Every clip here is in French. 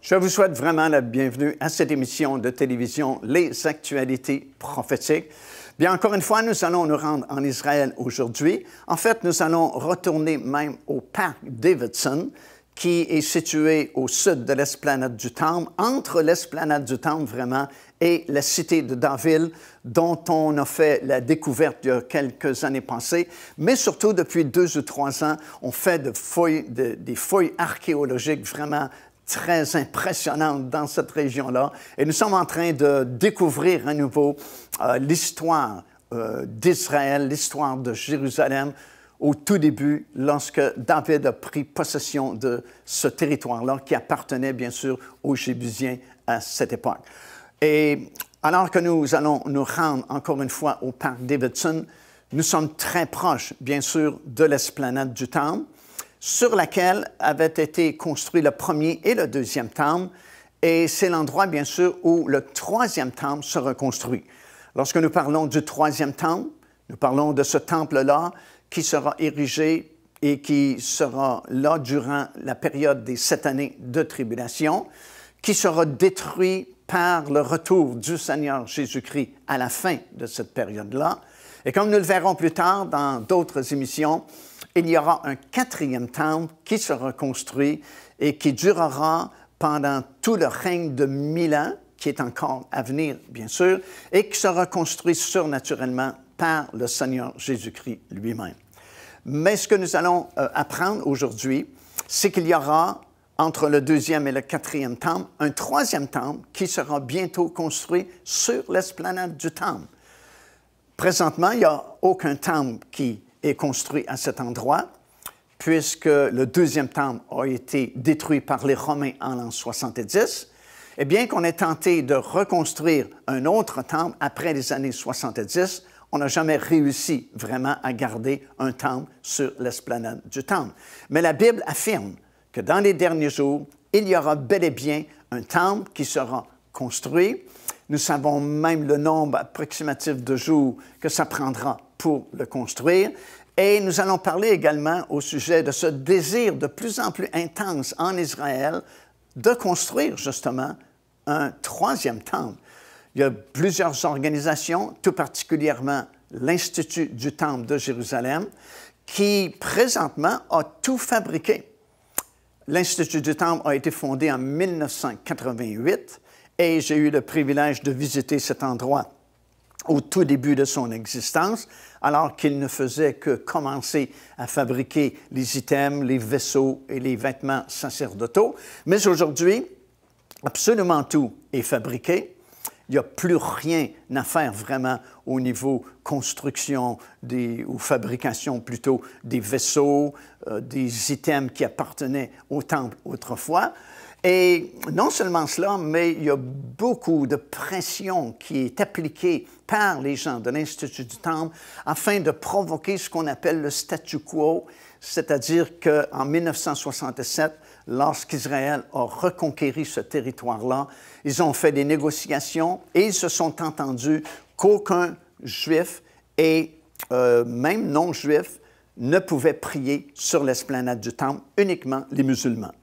Je vous souhaite vraiment la bienvenue à cette émission de télévision, Les Actualités prophétiques. Bien, encore une fois, nous allons nous rendre en Israël aujourd'hui. En fait, nous allons retourner même au parc Davidson, qui est situé au sud de l'esplanade du Temple, entre l'esplanade du Temple vraiment et la cité de David, dont on a fait la découverte il y a quelques années passées. Mais surtout, depuis 2 ou 3 ans, on fait des fouilles archéologiques vraiment très impressionnantes dans cette région-là. Et nous sommes en train de découvrir à nouveau l'histoire d'Israël, l'histoire de Jérusalem, au tout début, lorsque David a pris possession de ce territoire-là, qui appartenait bien sûr aux Jébusiens à cette époque. Et alors que nous allons nous rendre encore une fois au parc Davidson, nous sommes très proches, bien sûr, de l'esplanade du Temple, sur laquelle avait été construit le premier et le deuxième temple, et c'est l'endroit, bien sûr, où le troisième temple sera construit. Lorsque nous parlons du troisième temple, nous parlons de ce temple-là qui sera érigé et qui sera là durant la période des 7 années de tribulation, qui sera détruit par le retour du Seigneur Jésus-Christ à la fin de cette période-là. Et comme nous le verrons plus tard dans d'autres émissions, il y aura un 4e temple qui sera construit et qui durera pendant tout le règne de 1000 ans, qui est encore à venir, bien sûr, et qui sera construit surnaturellement par le Seigneur Jésus-Christ lui-même. Mais ce que nous allons apprendre aujourd'hui, c'est qu'il y aura, entre le 2e et le 4e temple, un 3e temple qui sera bientôt construit sur l'esplanade du temple. Présentement, il n'y a aucun temple qui est construit à cet endroit, puisque le 2e temple a été détruit par les Romains en l'an 70. Et bien qu'on ait tenté de reconstruire un autre temple après les années 70, on n'a jamais réussi vraiment à garder un temple sur l'esplanade du temple. Mais la Bible affirme que dans les derniers jours, il y aura bel et bien un temple qui sera construit. Nous savons même le nombre approximatif de jours que ça prendra pour le construire. Et nous allons parler également au sujet de ce désir de plus en plus intense en Israël de construire justement un 3e temple. Il y a plusieurs organisations, tout particulièrement l'Institut du Temple de Jérusalem, qui présentement a tout fabriqué. L'Institut du Temple a été fondé en 1988 et j'ai eu le privilège de visiter cet endroit au tout début de son existence, alors qu'il ne faisait que commencer à fabriquer les items, les vaisseaux et les vêtements sacerdotaux. Mais aujourd'hui, absolument tout est fabriqué. Il n'y a plus rien à faire vraiment au niveau construction ou fabrication plutôt des vaisseaux, des items qui appartenaient au temple autrefois. Et non seulement cela, mais il y a beaucoup de pression qui est appliquée par les gens de l'Institut du Temple afin de provoquer ce qu'on appelle le statu quo, c'est-à-dire qu'en 1967, lorsqu'Israël a reconquéri ce territoire-là, ils ont fait des négociations et ils se sont entendus qu'aucun juif et même non-juif ne pouvait prier sur l'esplanade du Temple, uniquement les musulmans.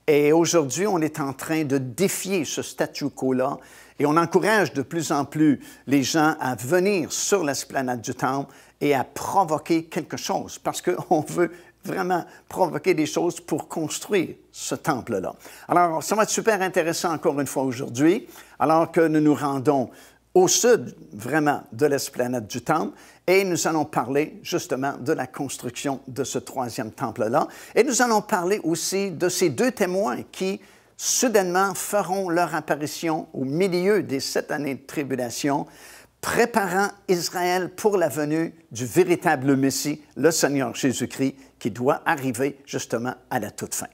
Et aujourd'hui, on est en train de défier ce statu quo-là et on encourage de plus en plus les gens à venir sur l'esplanade du Temple et à provoquer quelque chose parce qu'on veut vraiment provoquer des choses pour construire ce temple-là. Alors, ça va être super intéressant encore une fois aujourd'hui, alors que nous nous rendons au sud vraiment de l'esplanade du Temple et nous allons parler justement de la construction de ce 3e temple-là. Et nous allons parler aussi de ces 2 témoins qui, soudainement, feront leur apparition au milieu des 7 années de tribulation, préparant Israël pour la venue du véritable Messie, le Seigneur Jésus-Christ, qui doit arriver justement à la toute fin.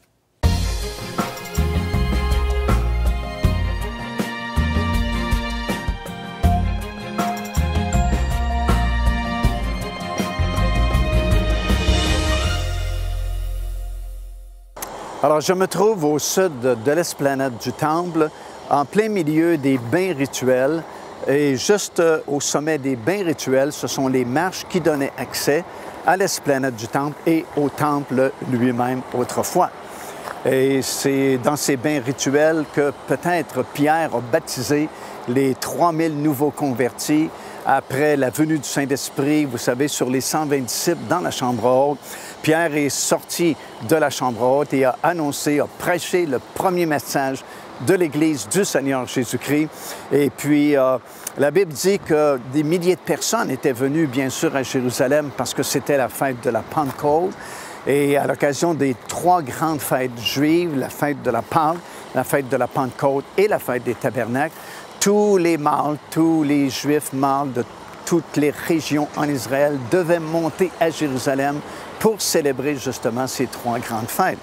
Alors, je me trouve au sud de l'esplanade du Temple, en plein milieu des bains rituels. Et juste au sommet des bains rituels, ce sont les marches qui donnaient accès à l'esplanade du Temple et au Temple lui-même autrefois. Et c'est dans ces bains rituels que peut-être Pierre a baptisé les 3000 nouveaux convertis après la venue du Saint-Esprit, vous savez, sur les 120 disciples dans la chambre haute. Pierre est sorti de la chambre haute et a annoncé, a prêché le premier message de l'Église du Seigneur Jésus-Christ. Et puis, la Bible dit que des milliers de personnes étaient venues, bien sûr, à Jérusalem parce que c'était la fête de la Pentecôte. Et à l'occasion des 3 grandes fêtes juives, la fête de la Pâque, la fête de la Pentecôte et la fête des Tabernacles, tous les mâles, tous les Juifs mâles de toutes les régions en Israël devaient monter à Jérusalem pour célébrer justement ces 3 grandes fêtes.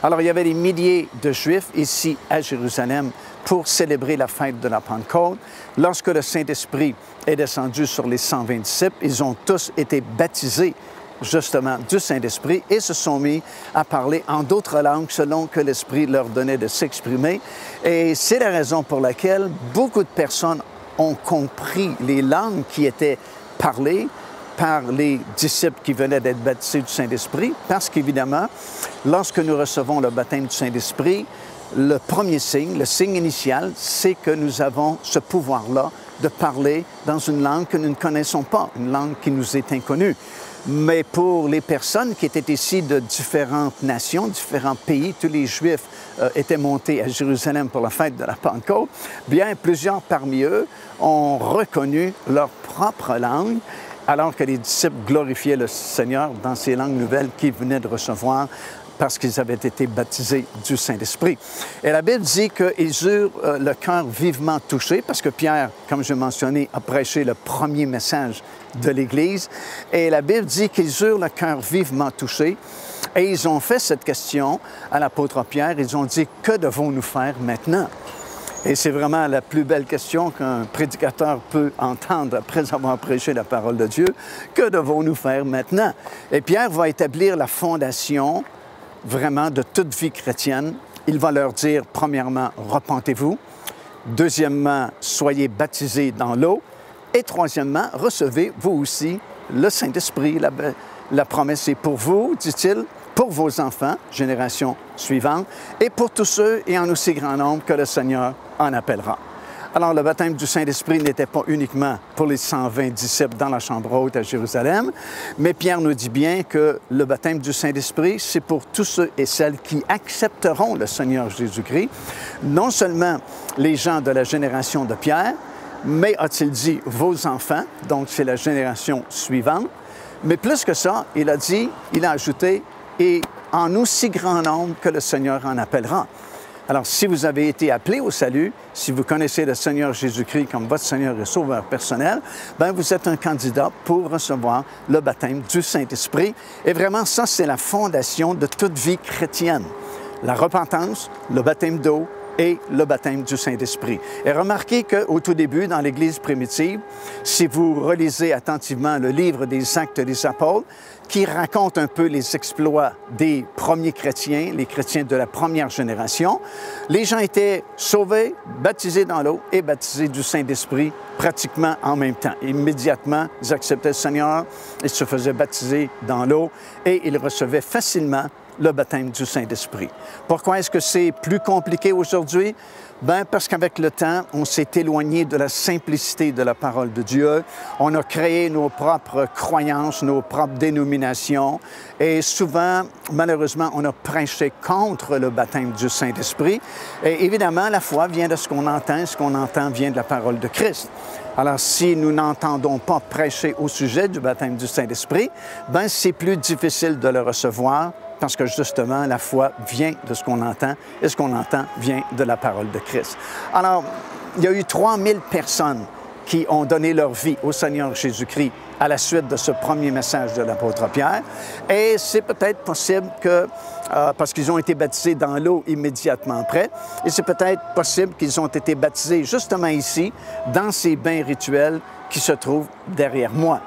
Alors, il y avait des milliers de Juifs ici à Jérusalem pour célébrer la fête de la Pentecôte. Lorsque le Saint-Esprit est descendu sur les 120 disciples, ils ont tous été baptisés justement du Saint-Esprit et se sont mis à parler en d'autres langues selon que l'Esprit leur donnait de s'exprimer. Et c'est la raison pour laquelle beaucoup de personnes ont compris les langues qui étaient parlées par les disciples qui venaient d'être baptisés du Saint-Esprit, parce qu'évidemment, lorsque nous recevons le baptême du Saint-Esprit, le premier signe, le signe initial, c'est que nous avons ce pouvoir-là de parler dans une langue que nous ne connaissons pas, une langue qui nous est inconnue. Mais pour les personnes qui étaient ici de différentes nations, différents pays, tous les Juifs étaient montés à Jérusalem pour la fête de la Pentecôte, bien plusieurs parmi eux ont reconnu leur propre langue, alors que les disciples glorifiaient le Seigneur dans ces langues nouvelles qu'ils venaient de recevoir parce qu'ils avaient été baptisés du Saint-Esprit. Et la Bible dit qu'ils eurent le cœur vivement touché, parce que Pierre, comme je mentionné, a prêché le premier message de l'Église. Et la Bible dit qu'ils eurent le cœur vivement touché. Et ils ont fait cette question à l'apôtre Pierre. Ils ont dit, que devons-nous faire maintenant? Et c'est vraiment la plus belle question qu'un prédicateur peut entendre après avoir prêché la parole de Dieu. Que devons-nous faire maintenant? Et Pierre va établir la fondation vraiment de toute vie chrétienne. Il va leur dire, premièrement, repentez-vous. Deuxièmement, soyez baptisés dans l'eau. Et troisièmement, recevez vous aussi le Saint-Esprit. La promesse est pour vous, dit-il, pour vos enfants, génération suivante, et pour tous ceux et en aussi grand nombre que le Seigneur en appellera. Alors, le baptême du Saint-Esprit n'était pas uniquement pour les 120 disciples dans la chambre haute à Jérusalem, mais Pierre nous dit bien que le baptême du Saint-Esprit, c'est pour tous ceux et celles qui accepteront le Seigneur Jésus-Christ, non seulement les gens de la génération de Pierre, mais, a-t-il dit, vos enfants, donc c'est la génération suivante, mais plus que ça, il a ajouté, et en aussi grand nombre que le Seigneur en appellera. Alors, si vous avez été appelé au salut, si vous connaissez le Seigneur Jésus-Christ comme votre Seigneur et Sauveur personnel, bien, vous êtes un candidat pour recevoir le baptême du Saint-Esprit. Et vraiment, ça, c'est la fondation de toute vie chrétienne. La repentance, le baptême d'eau et le baptême du Saint-Esprit. Et remarquez qu'au tout début, dans l'Église primitive, si vous relisez attentivement le livre des Actes des Apôtres, qui raconte un peu les exploits des premiers chrétiens, les chrétiens de la première génération, les gens étaient sauvés, baptisés dans l'eau et baptisés du Saint-Esprit pratiquement en même temps. Immédiatement, ils acceptaient le Seigneur, ils se faisaient baptiser dans l'eau et ils recevaient facilement le baptême du Saint-Esprit. Pourquoi est-ce que c'est plus compliqué aujourd'hui? Bien, parce qu'avec le temps, on s'est éloigné de la simplicité de la parole de Dieu. On a créé nos propres croyances, nos propres dénominations. Et souvent, malheureusement, on a prêché contre le baptême du Saint-Esprit. Et évidemment, la foi vient de ce qu'on entend, et ce qu'on entend vient de la parole de Christ. Alors, si nous n'entendons pas prêcher au sujet du baptême du Saint-Esprit, bien, c'est plus difficile de le recevoir, parce que justement, la foi vient de ce qu'on entend, et ce qu'on entend vient de la parole de Christ. Alors, il y a eu 3000 personnes qui ont donné leur vie au Seigneur Jésus-Christ à la suite de ce premier message de l'apôtre Pierre. Et c'est peut-être possible que, parce qu'ils ont été baptisés dans l'eau immédiatement après, et c'est peut-être possible qu'ils ont été baptisés justement ici, dans ces bains rituels qui se trouvent derrière moi.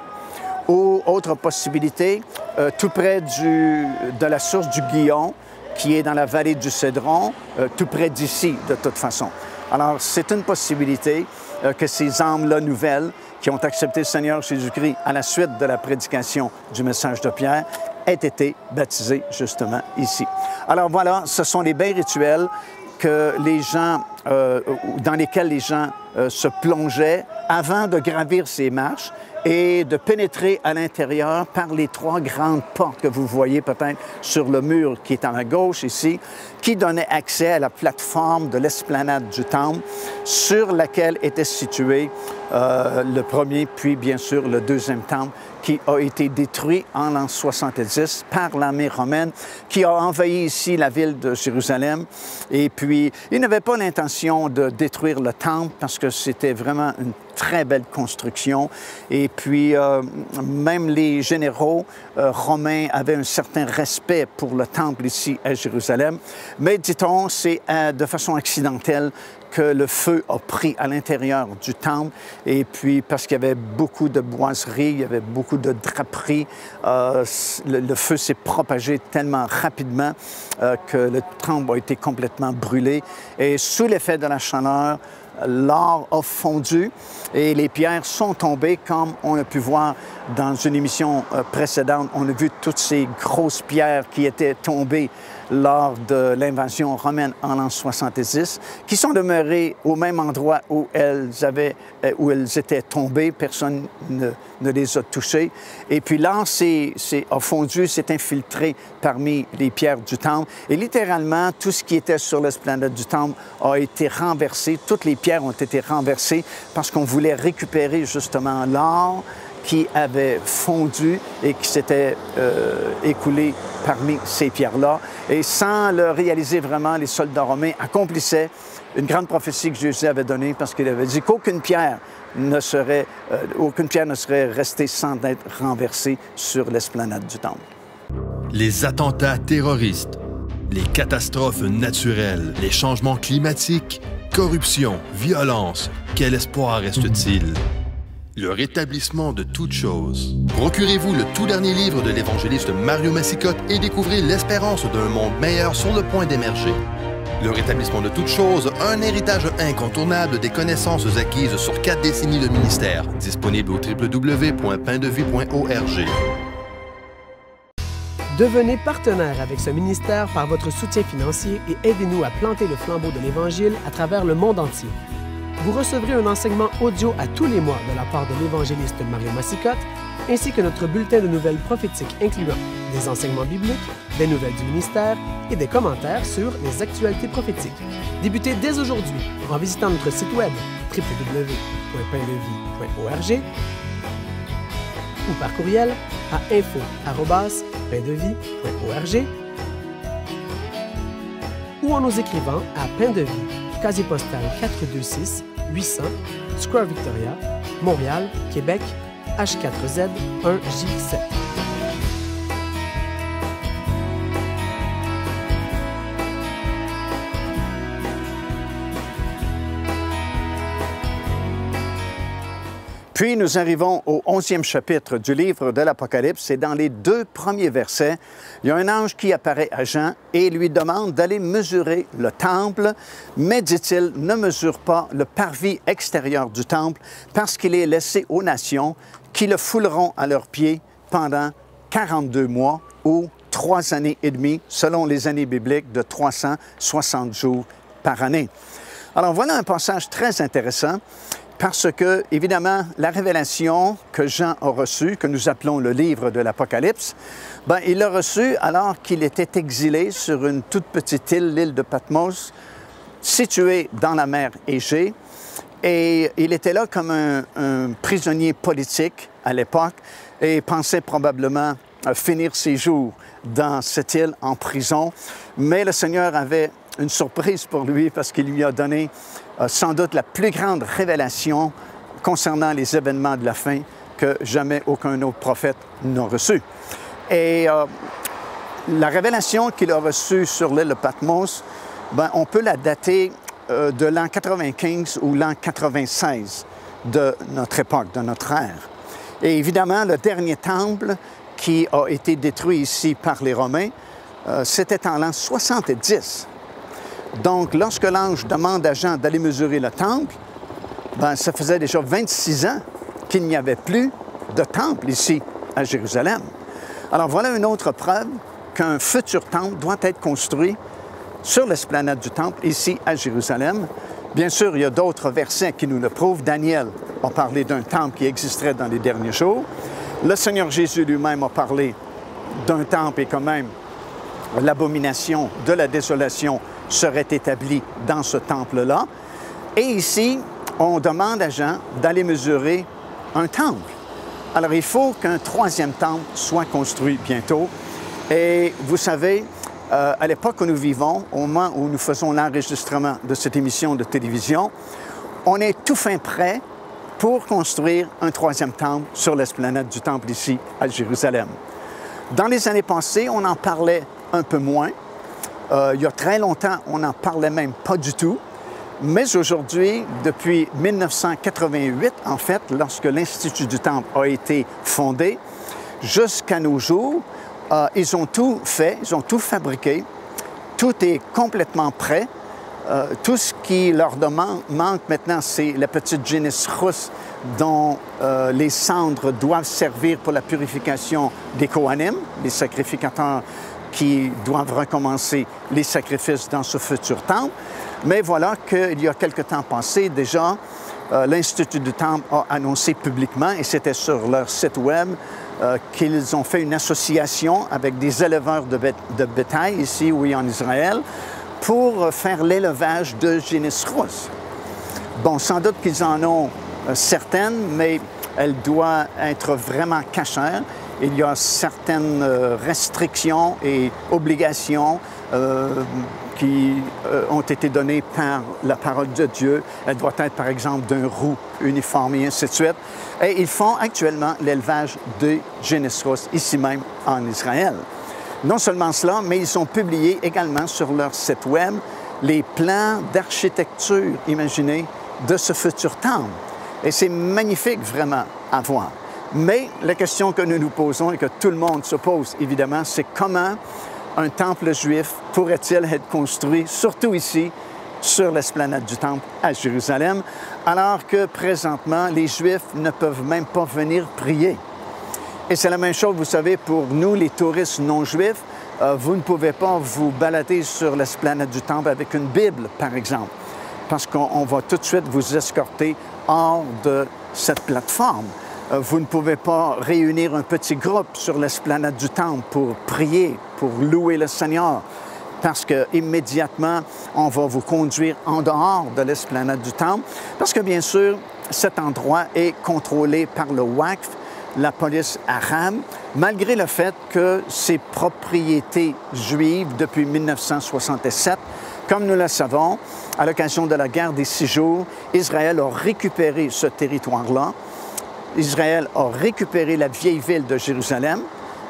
Ou autre possibilité, tout près de la source du Guillon, qui est dans la vallée du Cédron, tout près d'ici, de toute façon. Alors, c'est une possibilité que ces âmes-là nouvelles, qui ont accepté le Seigneur Jésus-Christ à la suite de la prédication du message de Pierre, ait été baptisé justement ici. Alors voilà, ce sont les bains rituels que les gens, dans lesquels les gens se plongeaient avant de gravir ces marches et de pénétrer à l'intérieur par les 3 grandes portes que vous voyez peut-être sur le mur qui est à ma gauche ici, qui donnaient accès à la plateforme de l'esplanade du temple sur laquelle était situé le premier, puis bien sûr le deuxième temple qui a été détruit en l'an 70 par l'armée romaine qui a envahi ici la ville de Jérusalem. Et puis, ils n'avaient pas l'intention de détruire le temple parce que c'était vraiment une très belle construction. Et puis, même les généraux romains avaient un certain respect pour le temple ici à Jérusalem. Mais dit-on, c'est de façon accidentelle que le feu a pris à l'intérieur du temple. Et puis, parce qu'il y avait beaucoup de boiseries, il y avait beaucoup de draperies, le feu s'est propagé tellement rapidement que le temple a été complètement brûlé. Et sous l'effet de la chaleur, l'or a fondu et les pierres sont tombées, comme on a pu voir dans une émission précédente. On a vu toutes ces grosses pierres qui étaient tombées lors de l'invasion romaine en l'an 70, qui sont demeurées au même endroit où elles étaient tombées. Personne ne les a touchées. Et puis l'or a fondu, s'est infiltré parmi les pierres du temple. Et littéralement, tout ce qui était sur l'esplanade du temple a été renversé. Toutes les pierres ont été renversées parce qu'on voulait récupérer justement l'or qui avait fondu et qui s'était écoulé parmi ces pierres-là. Et sans le réaliser vraiment, les soldats romains accomplissaient une grande prophétie que Jésus avait donnée parce qu'il avait dit qu'aucune pierre ne serait restée sans être renversée sur l'esplanade du temple. Les attentats terroristes, les catastrophes naturelles, les changements climatiques, corruption, violence, quel espoir reste-t-il? Le rétablissement de toutes choses. Procurez-vous le tout dernier livre de l'évangéliste Mario Massicotte et découvrez l'espérance d'un monde meilleur sur le point d'émerger. Le rétablissement de toutes choses, un héritage incontournable des connaissances acquises sur 4 décennies de ministère. Disponible au www.paindevie.org. Devenez partenaire avec ce ministère par votre soutien financier et aidez-nous à planter le flambeau de l'Évangile à travers le monde entier. Vous recevrez un enseignement audio à tous les mois de la part de l'évangéliste Mario Massicotte, ainsi que notre bulletin de nouvelles prophétiques incluant des enseignements bibliques, des nouvelles du ministère et des commentaires sur les actualités prophétiques. Débutez dès aujourd'hui en visitant notre site web www.paindevie.org ou par courriel à info@paindevie.org ou en nous écrivant à Pain de Vie, casier postal 426 800, Square Victoria, Montréal, Québec, H4Z 1J7. Puis nous arrivons au 11e chapitre du livre de l'Apocalypse et dans les 2 premiers versets, il y a un ange qui apparaît à Jean et lui demande d'aller mesurer le temple, mais dit-il, ne mesure pas le parvis extérieur du temple parce qu'il est laissé aux nations qui le fouleront à leurs pieds pendant 42 mois ou 3 années et demie, selon les années bibliques de 360 jours par année. Alors voilà un passage très intéressant. Parce que, évidemment, la révélation que Jean a reçue, que nous appelons le livre de l'Apocalypse, il l'a reçue alors qu'il était exilé sur une toute petite île, l'île de Patmos, située dans la mer Égée. Et il était là comme un prisonnier politique à l'époque et pensait probablement finir ses jours dans cette île en prison. Mais le Seigneur avait une surprise pour lui parce qu'il lui a donné sans doute la plus grande révélation concernant les événements de la fin que jamais aucun autre prophète n'a reçu. Et la révélation qu'il a reçue sur l'île de Patmos, on peut la dater de l'an 95 ou l'an 96 de notre époque, de notre ère. Et évidemment, le dernier temple qui a été détruit ici par les Romains, c'était en l'an 70. Donc, lorsque l'ange demande à Jean d'aller mesurer le temple, ça faisait déjà 26 ans qu'il n'y avait plus de temple ici à Jérusalem. Alors voilà une autre preuve qu'un futur temple doit être construit sur l'esplanade du temple, ici à Jérusalem. Bien sûr, il y a d'autres versets qui nous le prouvent. Daniel a parlé d'un temple qui existerait dans les derniers jours. Le Seigneur Jésus lui-même a parlé d'un temple et quand même l'abomination de la désolation serait établie dans ce temple-là. Et ici, on demande à Jean d'aller mesurer un temple. Alors, il faut qu'un troisième temple soit construit bientôt. Et vous savez, à l'époque où nous vivons, au moment où nous faisons l'enregistrement de cette émission de télévision, on est tout fin prêt pour construire un troisième temple sur l'esplanade du temple ici à Jérusalem. Dans les années passées, on en parlait un peu moins. Il y a très longtemps, on n'en parlait même pas du tout. Mais aujourd'hui, depuis 1988, en fait, lorsque l'Institut du Temple a été fondé, jusqu'à nos jours, ils ont tout fait, ils ont tout fabriqué. Tout est complètement prêt. Tout ce qui leur manque maintenant, c'est la petite génisse rousse dont les cendres doivent servir pour la purification des Kohanim, les sacrificateurs qui doivent recommencer les sacrifices dans ce futur temple. Mais voilà qu'il y a quelque temps passé, déjà, l'Institut du Temple a annoncé publiquement, et c'était sur leur site web, qu'ils ont fait une association avec des éleveurs de bétail, ici, oui, en Israël, pour faire l'élevage de génisses rousses. Bon, sans doute qu'ils en ont certaines, mais elles doivent être vraiment cachères. Il y a certaines restrictions et obligations qui ont été données par la parole de Dieu. Elle doit être, par exemple, d'un roux uniforme et ainsi de suite. Et ils font actuellement l'élevage de génisses rousses ici même en Israël. Non seulement cela, mais ils ont publié également sur leur site web les plans d'architecture, imaginez, de ce futur temple. Et c'est magnifique vraiment à voir. Mais la question que nous nous posons et que tout le monde se pose, évidemment, c'est comment un temple juif pourrait-il être construit, surtout ici, sur l'esplanade du temple à Jérusalem, alors que présentement, les Juifs ne peuvent même pas venir prier. Et c'est la même chose, vous savez, pour nous, les touristes non-juifs, vous ne pouvez pas vous balader sur l'esplanade du temple avec une Bible, par exemple, parce qu'on va tout de suite vous escorter hors de cette plateforme. Vous ne pouvez pas réunir un petit groupe sur l'esplanade du temple pour prier, pour louer le Seigneur, parce qu'immédiatement, on va vous conduire en dehors de l'esplanade du temple, parce que bien sûr, cet endroit est contrôlé par le Waqf, la police arabe, malgré le fait que ses propriétés juives depuis 1967, comme nous le savons, à l'occasion de la guerre des 6 jours, Israël a récupéré ce territoire-là. Israël a récupéré la vieille ville de Jérusalem,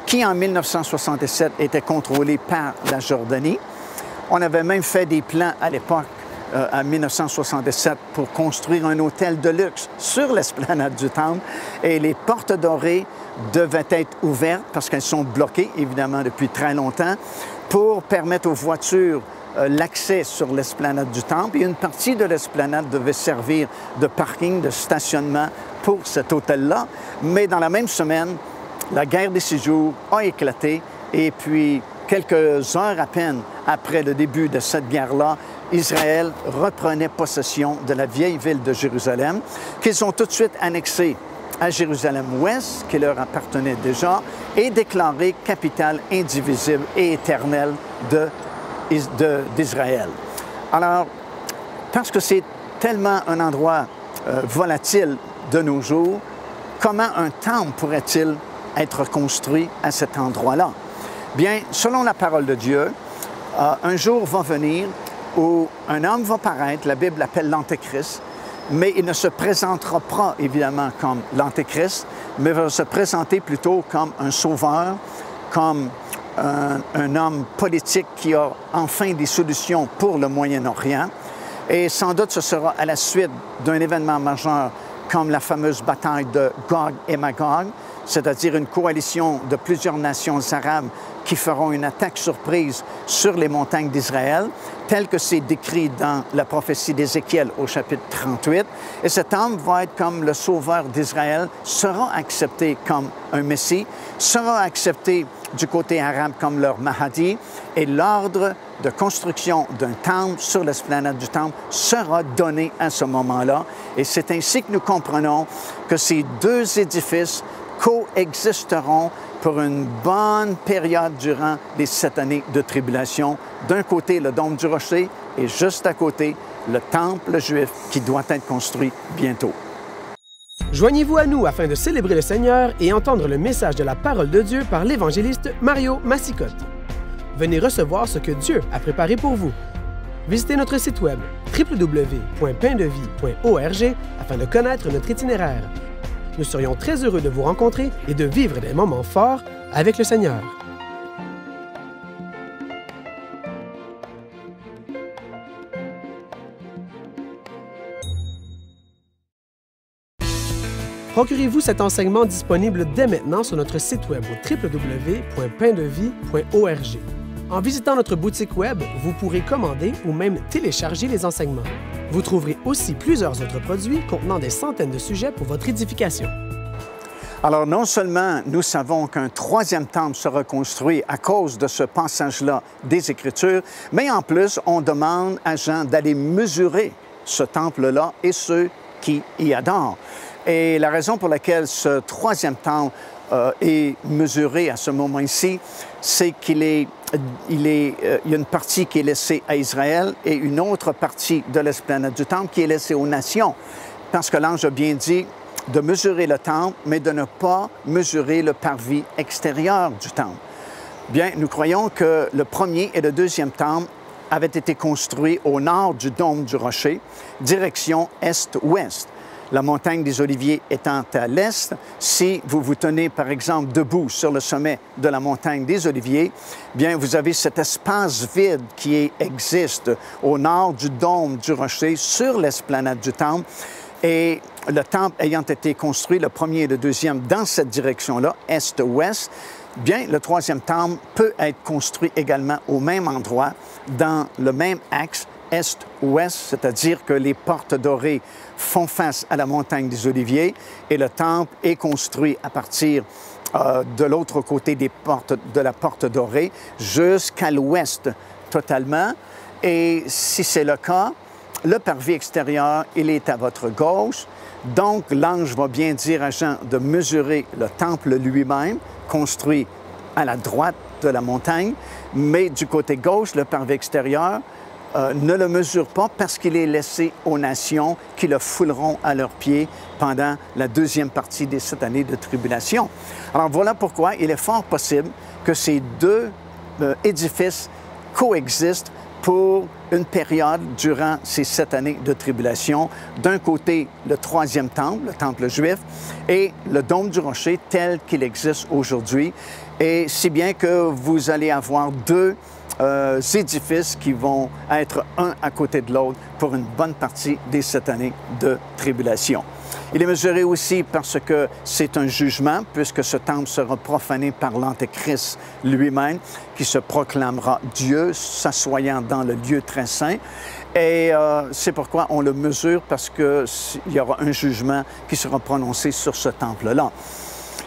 qui en 1967 était contrôlée par la Jordanie. On avait même fait des plans à l'époque, en 1967, pour construire un hôtel de luxe sur l'esplanade du temple. Et les portes dorées devaient être ouvertes, parce qu'elles sont bloquées, évidemment, depuis très longtemps, pour permettre aux voitures l'accès sur l'esplanade du temple. Et une partie de l'esplanade devait servir de parking, de stationnement pour cet hôtel-là. Mais dans la même semaine, la guerre des 6 jours a éclaté et puis quelques heures à peine après le début de cette guerre-là, Israël reprenait possession de la vieille ville de Jérusalem, qu'ils ont tout de suite annexée à Jérusalem-Ouest, qui leur appartenait déjà, et déclarée capitale indivisible et éternelle d'Israël. Alors, parce que c'est tellement un endroit volatile de nos jours, comment un temple pourrait-il être construit à cet endroit-là? Bien, selon la parole de Dieu, un jour va venir où un homme va paraître, la Bible l'appelle l'Antéchrist, mais il ne se présentera pas évidemment comme l'Antéchrist, mais va se présenter plutôt comme un sauveur, comme un homme politique qui a enfin des solutions pour le Moyen-Orient. Et sans doute ce sera à la suite d'un événement majeur comme la fameuse bataille de Gog et Magog, c'est-à-dire une coalition de plusieurs nations arabes qui feront une attaque surprise sur les montagnes d'Israël, tel que c'est décrit dans la prophétie d'Ézéchiel au chapitre 38. Et cet homme va être comme le sauveur d'Israël, sera accepté comme un Messie, sera accepté du côté arabe comme leur Mahdi, et l'ordre de construction d'un temple sur l'esplanade du temple sera donné à ce moment-là. Et c'est ainsi que nous comprenons que ces deux édifices coexisteront pour une bonne période durant les 7 années de tribulation. D'un côté, le dôme du rocher, et juste à côté, le temple juif qui doit être construit bientôt. Joignez-vous à nous afin de célébrer le Seigneur et entendre le message de la parole de Dieu par l'évangéliste Mario Massicotte. Venez recevoir ce que Dieu a préparé pour vous. Visitez notre site web www.paindevie.org afin de connaître notre itinéraire. Nous serions très heureux de vous rencontrer et de vivre des moments forts avec le Seigneur. Procurez-vous cet enseignement disponible dès maintenant sur notre site web au www.paindevie.org. En visitant notre boutique web, vous pourrez commander ou même télécharger les enseignements. Vous trouverez aussi plusieurs autres produits contenant des centaines de sujets pour votre édification. Alors, non seulement nous savons qu'un troisième temple sera construit à cause de ce passage-là des Écritures, mais en plus, on demande à Jean d'aller mesurer ce temple-là et ceux qui y adorent. Et la raison pour laquelle ce troisième temple est mesuré à ce moment ici, c'est qu'il y a une partie qui est laissée à Israël et une autre partie de l'esplanade du temple qui est laissée aux nations. Parce que l'ange a bien dit de mesurer le temple, mais de ne pas mesurer le parvis extérieur du temple. Bien, nous croyons que le premier et le deuxième temple avaient été construits au nord du dôme du rocher, direction est-ouest. La montagne des Oliviers étant à l'est, si vous vous tenez, par exemple, debout sur le sommet de la montagne des Oliviers, bien, vous avez cet espace vide qui existe au nord du dôme du rocher, sur l'esplanade du temple. Et le temple ayant été construit, le premier et le deuxième, dans cette direction-là, est-ouest, bien, le troisième temple peut être construit également au même endroit, dans le même axe, est-ouest, c'est-à-dire que les portes dorées font face à la montagne des Oliviers et le temple est construit à partir de l'autre côté de la porte dorée jusqu'à l'ouest totalement. Et si c'est le cas, le parvis extérieur, il est à votre gauche. Donc, l'ange va bien dire à Jean de mesurer le temple lui-même, construit à la droite de la montagne, mais du côté gauche, le parvis extérieur, ne le mesure pas parce qu'il est laissé aux nations qui le fouleront à leurs pieds pendant la deuxième partie des 7 années de tribulation. Alors voilà pourquoi il est fort possible que ces deux édifices coexistent pour une période durant ces 7 années de tribulation. D'un côté, le troisième temple, le temple juif, et le dôme du rocher tel qu'il existe aujourd'hui. Et si bien que vous allez avoir deux édifices qui vont être un à côté de l'autre pour une bonne partie des 7 années de tribulation. Il est mesuré aussi parce que c'est un jugement, puisque ce temple sera profané par l'Antéchrist lui-même, qui se proclamera Dieu, s'assoyant dans le lieu très saint. Et c'est pourquoi on le mesure, parce qu'il y aura un jugement qui sera prononcé sur ce temple-là.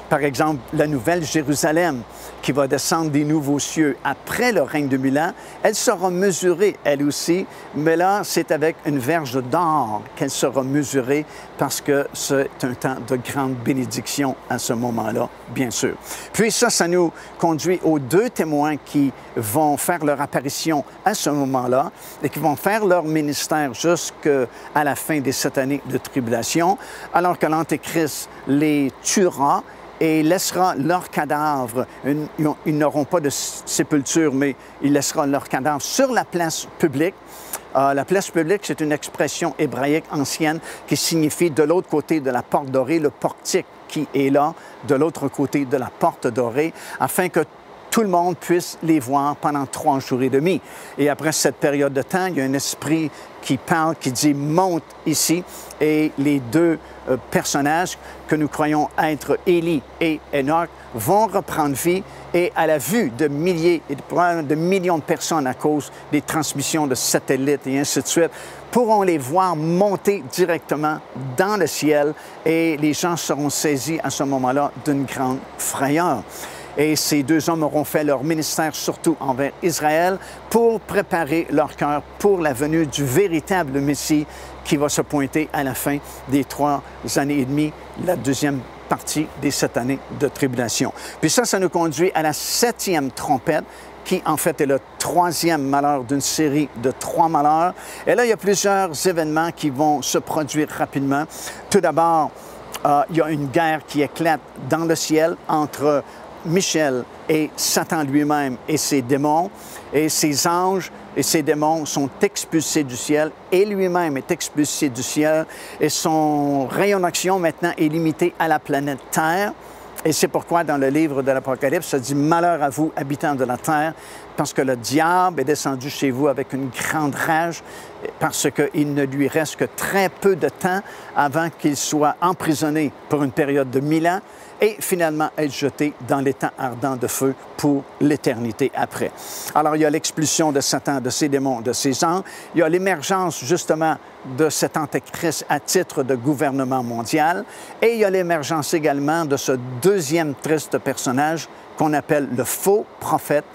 Par exemple, la nouvelle Jérusalem, qui va descendre des nouveaux cieux après le règne de 1000 ans, elle sera mesurée, elle aussi, mais là, c'est avec une verge d'or qu'elle sera mesurée parce que c'est un temps de grande bénédiction à ce moment-là, bien sûr. Puis ça nous conduit aux deux témoins qui vont faire leur apparition à ce moment-là et qui vont faire leur ministère jusqu'à la fin des 7 années de tribulation, alors que l'Antéchrist les tuera et laissera leurs cadavres. Ils n'auront pas de sépulture, mais il laissera leurs cadavres sur la place publique. La place publique, c'est une expression hébraïque ancienne qui signifie de l'autre côté de la porte dorée, le portique qui est là, de l'autre côté de la porte dorée, afin que tout le monde puisse les voir pendant 3 jours et demi. Et après cette période de temps, il y a un esprit qui parle, qui dit « monte ici ». Et les deux personnages que nous croyons être Élie et Enoch vont reprendre vie et à la vue de milliers et de millions de personnes à cause des transmissions de satellites et ainsi de suite, pourront les voir monter directement dans le ciel et les gens seront saisis à ce moment-là d'une grande frayeur. Et ces deux hommes auront fait leur ministère surtout envers Israël pour préparer leur cœur pour la venue du véritable Messie qui va se pointer à la fin des 3 années et demie, la deuxième partie des 7 années de tribulation. Puis ça nous conduit à la 7e trompette, qui en fait est le 3e malheur d'une série de 3 malheurs. Et là, il y a plusieurs événements qui vont se produire rapidement. Tout d'abord, il y a une guerre qui éclate dans le ciel entre Michel et Satan lui-même et ses démons. Et ses anges et ses démons sont expulsés du ciel et lui-même est expulsé du ciel. Et son rayon d'action maintenant est limité à la planète Terre. Et c'est pourquoi dans le livre de l'Apocalypse, ça dit « Malheur à vous, habitants de la terre, parce que le diable est descendu chez vous avec une grande rage, parce qu'il ne lui reste que très peu de temps avant qu'il soit emprisonné pour une période de 1000 ans et finalement être jeté dans l'étang ardent de feu pour l'éternité après. » Alors, il y a l'expulsion de Satan, de ses démons, de ses anges. Il y a l'émergence, justement, de cet antéchrist à titre de gouvernement mondial. Et il y a l'émergence également de ce deuxième triste personnage qu'on appelle le faux prophète,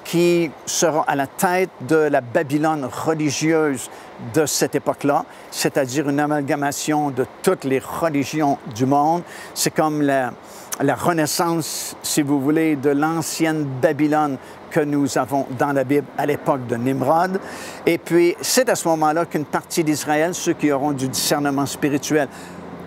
qui sera à la tête de la Babylone religieuse de cette époque-là, c'est-à-dire une amalgamation de toutes les religions du monde. C'est comme la renaissance, si vous voulez, de l'ancienne Babylone que nous avons dans la Bible à l'époque de Nimrod. Et puis, c'est à ce moment-là qu'une partie d'Israël, ceux qui auront du discernement spirituel,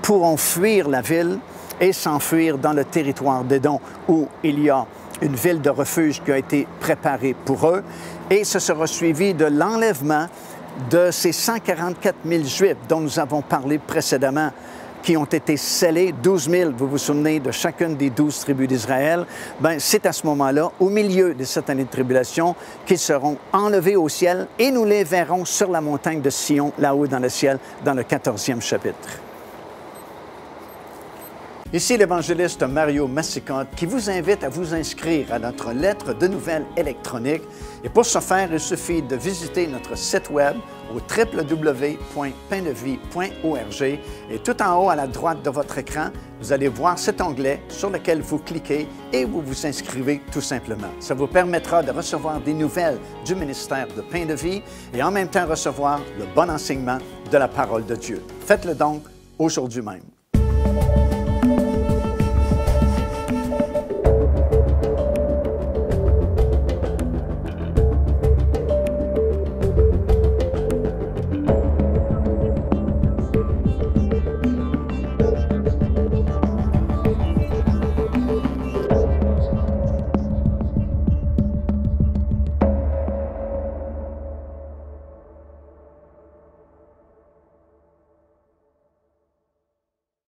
pourront fuir la ville et s'enfuir dans le territoire d'Édom, où il y a une ville de refuge qui a été préparée pour eux. Et ce sera suivi de l'enlèvement de ces 144 000 Juifs dont nous avons parlé précédemment, qui ont été scellés, 12 000, vous vous souvenez, de chacune des 12 tribus d'Israël. Bien, c'est à ce moment-là, au milieu de cette année de tribulation, qu'ils seront enlevés au ciel et nous les verrons sur la montagne de Sion, là-haut dans le ciel, dans le 14e chapitre. Ici l'évangéliste Mario Massicotte qui vous invite à vous inscrire à notre lettre de nouvelles électronique. Et pour ce faire, il suffit de visiter notre site web au www.paindevie.org et tout en haut à la droite de votre écran, vous allez voir cet onglet sur lequel vous cliquez et vous vous inscrivez tout simplement. Ça vous permettra de recevoir des nouvelles du ministère de Pain de Vie et en même temps recevoir le bon enseignement de la parole de Dieu. Faites-le donc aujourd'hui même.